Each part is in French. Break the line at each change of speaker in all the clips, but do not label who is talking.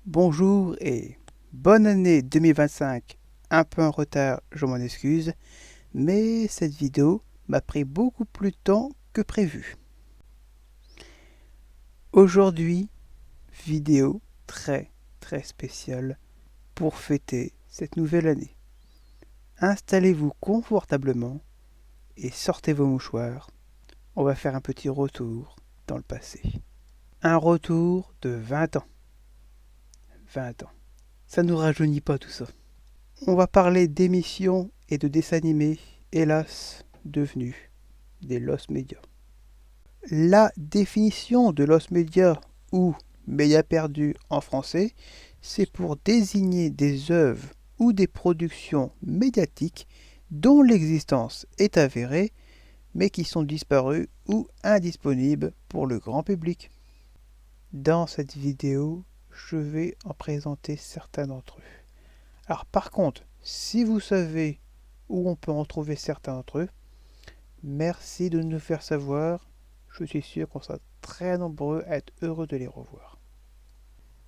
Bonjour et bonne année 2025. Un peu en retard, je m'en excuse, mais cette vidéo m'a pris beaucoup plus de temps que prévu. Aujourd'hui, vidéo très spéciale pour fêter cette nouvelle année. Installez-vous confortablement et sortez vos mouchoirs. On va faire un petit retour dans le passé. Un retour de 20 ans. 20 ans. Ça nous rajeunit pas tout ça. On va parler d'émissions et de dessins animés, hélas, devenus des lost media. La définition de lost media ou média perdu en français, c'est pour désigner des œuvres ou des productions médiatiques dont l'existence est avérée, mais qui sont disparues ou indisponibles pour le grand public. Dans cette vidéo, je vais en présenter certains d'entre eux. Alors par contre, si vous savez où on peut en trouver certains d'entre eux, merci de nous faire savoir. Je suis sûr qu'on sera très nombreux à être heureux de les revoir.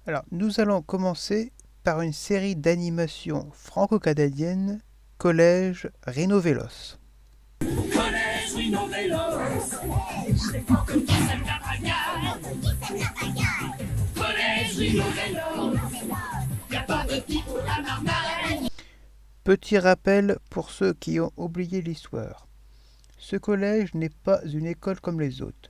Alors, nous allons commencer par une série d'animations franco-canadiennes, Collège Rhinovélos.
Collège Rhinovélos, les francs-comme qui s'aiment la bagarre. Collège Rhinovélos, y'a pas de petit pour la marmaille.
Petit rappel pour ceux qui ont oublié l'histoire. Ce collège n'est pas une école comme les autres.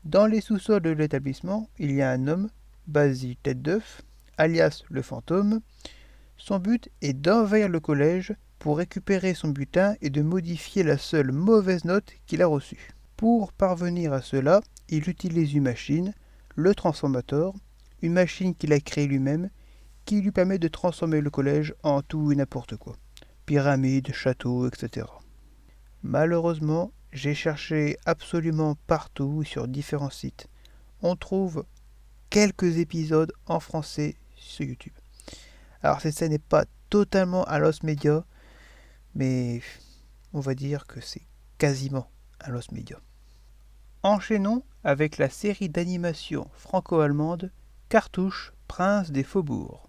Dans les sous-sols de l'établissement, il y a un homme, Basile Tête d'œuf, alias le fantôme. Son but est d'envahir le collège pour récupérer son butin et de modifier la seule mauvaise note qu'il a reçue. Pour parvenir à cela, il utilise une machine, le Transformator, une machine qu'il a créée lui-même, qui lui permet de transformer le collège en tout et n'importe quoi. Pyramides, châteaux, etc. Malheureusement, j'ai cherché absolument partout sur différents sites. On trouve quelques épisodes en français sur YouTube. Alors cette scène n'est pas totalement à lost media, mais on va dire que c'est quasiment un lost media. Enchaînons avec la série d'animation franco-allemande Cartouche, Prince des Faubourgs.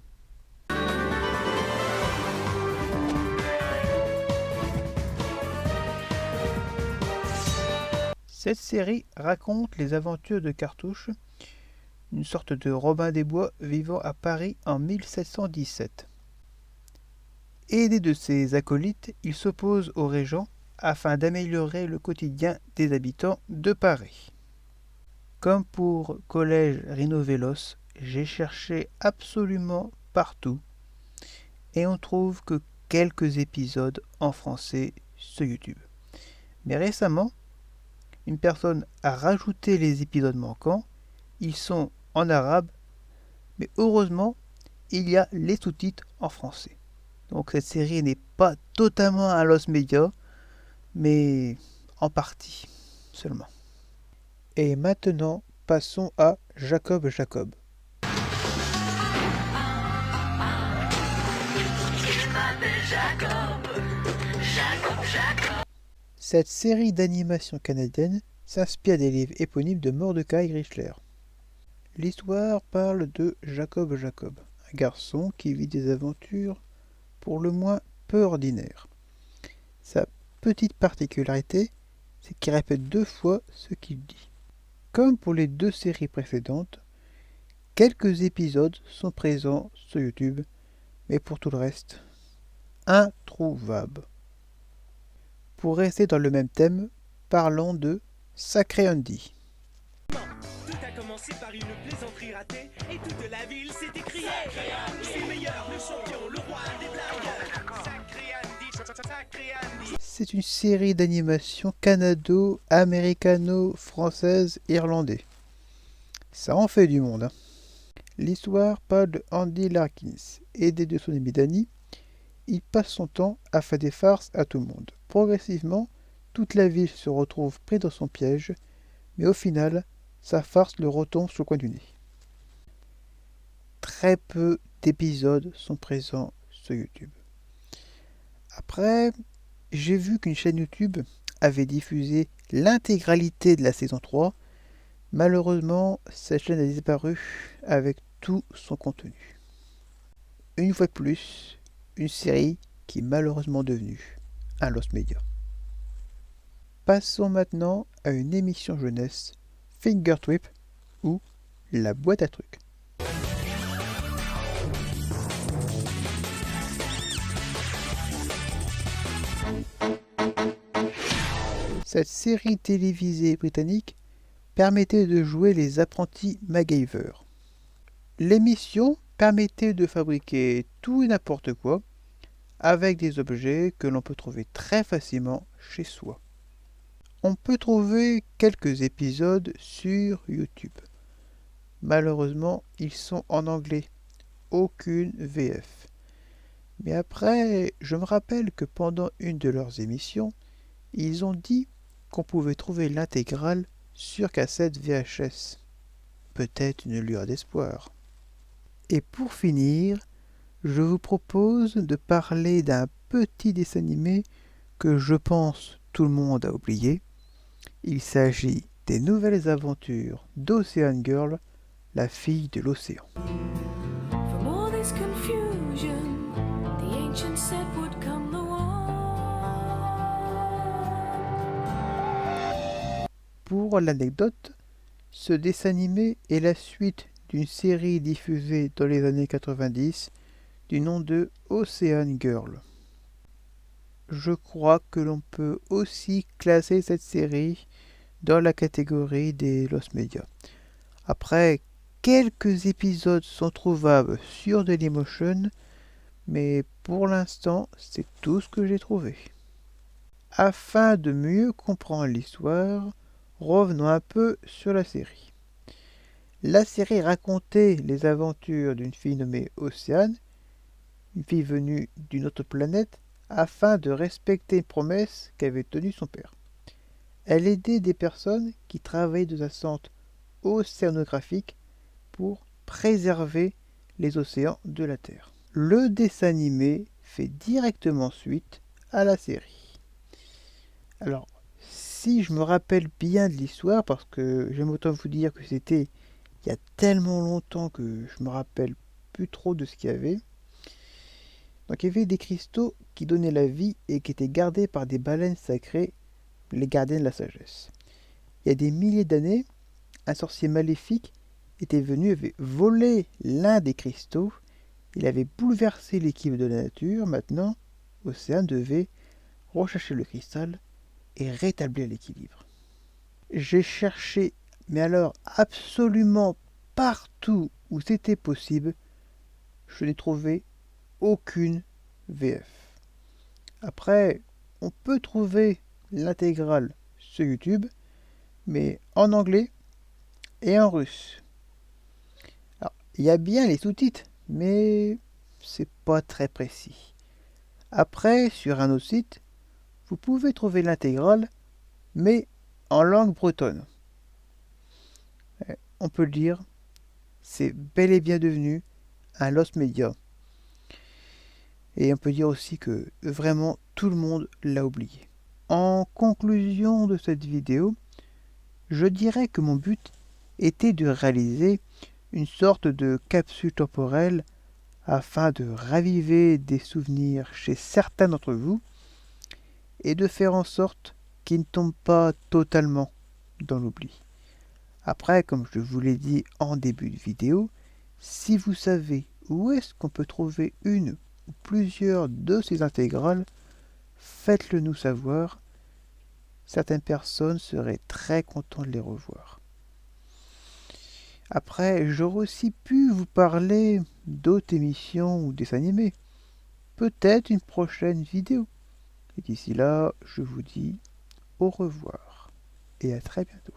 Cette série raconte les aventures de Cartouche, une sorte de Robin des Bois vivant à Paris en 1717. Aidé de ses acolytes, il s'oppose au régent afin d'améliorer le quotidien des habitants de Paris. Comme pour Collège Rhinovélos, j'ai cherché absolument partout et on trouve que quelques épisodes en français sur YouTube. Mais récemment, une personne a rajouté les épisodes manquants. Ils sont en arabe, mais heureusement, il y a les sous-titres en français. Donc cette série n'est pas totalement un lost media, mais en partie seulement. Et maintenant, passons à Jacob Jacob. Cette série d'animation canadienne s'inspire des livres éponymes de Mordecai Richler. L'histoire parle de Jacob Jacob, un garçon qui vit des aventures pour le moins peu ordinaires. Sa petite particularité, c'est qu'il répète 2 fois ce qu'il dit. Comme pour les 2 séries précédentes, quelques épisodes sont présents sur YouTube, mais pour tout le reste, introuvables. Pour rester dans le même thème, parlons de Sacré Andy.
Tout a commencé par une plaisanterie ratée et toute la ville s'est écriée. C'est le meilleur, le champion, le roi des blagues. Sacré Andy, sacré Andy.
C'est une série d'animation canado-américano-française-irlandais. Ça en fait du monde, hein. L'histoire parle de Andy Larkins. Aidé de son ami Danny, il passe son temps à faire des farces à tout le monde. Progressivement, toute la ville se retrouve prise dans son piège, mais au final, sa farce le retombe sur le coin du nez. Très peu d'épisodes sont présents sur YouTube. Après, j'ai vu qu'une chaîne YouTube avait diffusé l'intégralité de la saison 3. Malheureusement, cette chaîne a disparu avec tout son contenu. une fois de plus, une série qui est malheureusement devenue un lost media. Passons maintenant à une émission jeunesse, Finger Trip, ou la boîte à trucs. Cette série télévisée britannique permettait de jouer les apprentis MacGyver. L'émission permettait de fabriquer tout et n'importe quoi avec des objets que l'on peut trouver très facilement chez soi. On peut trouver quelques épisodes sur YouTube. Malheureusement, ils sont en anglais, aucune VF. Mais après, je me rappelle que pendant une de leurs émissions, ils ont dit qu'on pouvait trouver l'intégrale sur cassette VHS. Peut-être une lueur d'espoir. Et pour finir, je vous propose de parler d'un petit dessin animé que je pense tout le monde a oublié. Il s'agit des nouvelles aventures d'Ocean Girl, la fille de l'océan.
From all this confusion, the ancients said would come the one.
Pour l'anecdote, ce dessin animé est la suite d'une série diffusée dans les années 90 du nom de Ocean Girl. Je crois que l'on peut aussi classer cette série dans la catégorie des lost media. Après, quelques épisodes sont trouvables sur Dailymotion, mais pour l'instant, c'est tout ce que j'ai trouvé. Afin de mieux comprendre l'histoire, revenons un peu sur la série. La série racontait les aventures d'une fille nommée Océane, une fille venue d'une autre planète, afin de respecter une promesse qu'avait tenue son père. Elle aidait des personnes qui travaillaient dans un centre océanographique pour préserver les océans de la Terre. Le dessin animé fait directement suite à la série. Alors, si je me rappelle bien de l'histoire, parce que j'aime autant vous dire que c'était il y a tellement longtemps que je me rappelle plus trop de ce qu'il y avait. Donc il y avait des cristaux qui donnaient la vie et qui étaient gardés par des baleines sacrées, les gardiens de la sagesse. Il y a des milliers d'années, un sorcier maléfique était venu, avait volé l'un des cristaux, il avait bouleversé l'équilibre de la nature. Maintenant, Océane devait rechercher le cristal et rétablir l'équilibre. J'ai cherché, mais alors absolument partout où c'était possible, je n'ai trouvé aucune VF. Après, on peut trouver l'intégrale sur YouTube, mais en anglais et en russe. Alors, il y a bien les sous-titres, mais c'est pas très précis. Après, sur un autre site, vous pouvez trouver l'intégrale, mais en langue bretonne. On peut le dire, c'est bel et bien devenu un lost media. Et on peut dire aussi que vraiment tout le monde l'a oublié. En conclusion de cette vidéo, je dirais que mon but était de réaliser une sorte de capsule temporelle afin de raviver des souvenirs chez certains d'entre vous et de faire en sorte qu'ils ne tombent pas totalement dans l'oubli. Après, comme je vous l'ai dit en début de vidéo, si vous savez où est-ce qu'on peut trouver une ou plusieurs de ces intégrales, faites-le nous savoir. Certaines personnes seraient très contentes de les revoir. Après, j'aurais aussi pu vous parler d'autres émissions ou dessins animés. Peut-être une prochaine vidéo. Et d'ici là, je vous dis au revoir et à très bientôt.